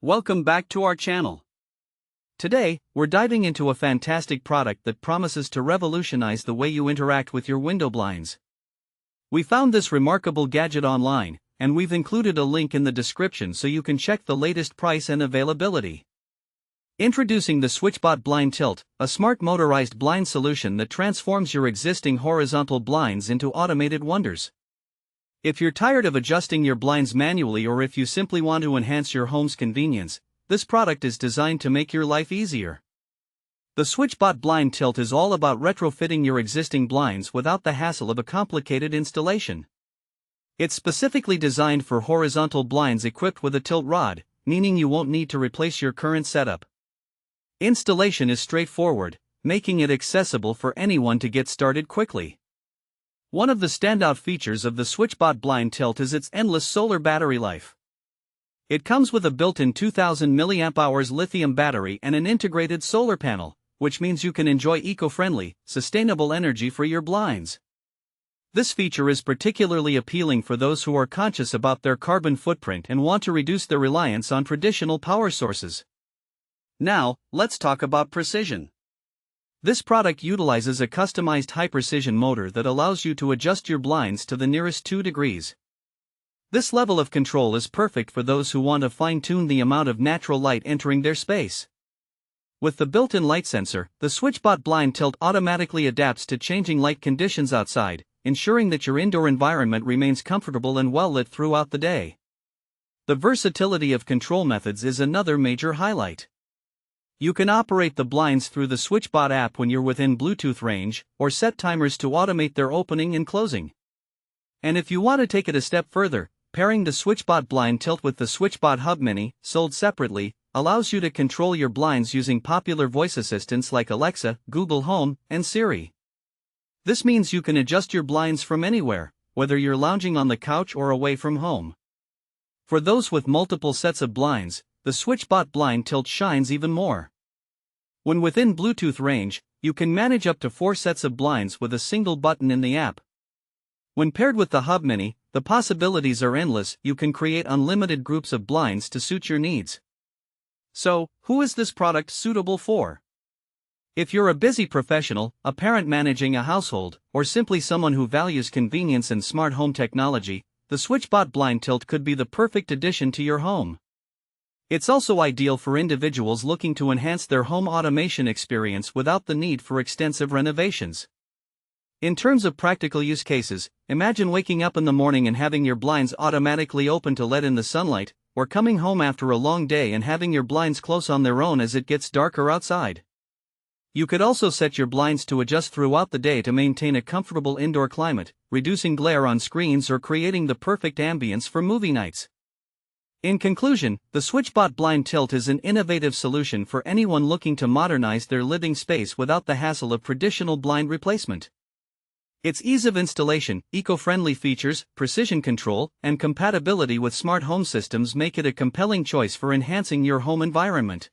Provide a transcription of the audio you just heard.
Welcome back to our channel. Today, we're diving into a fantastic product that promises to revolutionize the way you interact with your window blinds. We found this remarkable gadget online, and we've included a link in the description so you can check the latest price and availability. Introducing the SwitchBot Blind Tilt, a smart motorized blind solution that transforms your existing horizontal blinds into automated wonders. If you're tired of adjusting your blinds manually, or if you simply want to enhance your home's convenience, this product is designed to make your life easier. The SwitchBot Blind Tilt is all about retrofitting your existing blinds without the hassle of a complicated installation. It's specifically designed for horizontal blinds equipped with a tilt rod, meaning you won't need to replace your current setup. Installation is straightforward, making it accessible for anyone to get started quickly. One of the standout features of the SwitchBot Blind Tilt is its endless solar battery life. It comes with a built-in 2000 mAh lithium battery and an integrated solar panel, which means you can enjoy eco-friendly, sustainable energy for your blinds. This feature is particularly appealing for those who are conscious about their carbon footprint and want to reduce their reliance on traditional power sources. Now, let's talk about precision. This product utilizes a customized high-precision motor that allows you to adjust your blinds to the nearest 2 degrees. This level of control is perfect for those who want to fine-tune the amount of natural light entering their space. With the built-in light sensor, the SwitchBot Blind Tilt automatically adapts to changing light conditions outside, ensuring that your indoor environment remains comfortable and well-lit throughout the day. The versatility of control methods is another major highlight. You can operate the blinds through the SwitchBot app when you're within Bluetooth range, or set timers to automate their opening and closing. And if you want to take it a step further, pairing the SwitchBot Blind Tilt with the SwitchBot Hub Mini, sold separately, allows you to control your blinds using popular voice assistants like Alexa, Google Home, and Siri. This means you can adjust your blinds from anywhere, whether you're lounging on the couch or away from home. For those with multiple sets of blinds, the SwitchBot Blind Tilt shines even more. When within Bluetooth range, you can manage up to 4 sets of blinds with a single button in the app. When paired with the Hub Mini, the possibilities are endless. You can create unlimited groups of blinds to suit your needs. So, who is this product suitable for? If you're a busy professional, a parent managing a household, or simply someone who values convenience and smart home technology, the SwitchBot Blind Tilt could be the perfect addition to your home. It's also ideal for individuals looking to enhance their home automation experience without the need for extensive renovations. In terms of practical use cases, imagine waking up in the morning and having your blinds automatically open to let in the sunlight, or coming home after a long day and having your blinds close on their own as it gets darker outside. You could also set your blinds to adjust throughout the day to maintain a comfortable indoor climate, reducing glare on screens or creating the perfect ambience for movie nights. In conclusion, the SwitchBot Blind Tilt is an innovative solution for anyone looking to modernize their living space without the hassle of traditional blind replacement. Its ease of installation, eco-friendly features, precision control, and compatibility with smart home systems make it a compelling choice for enhancing your home environment.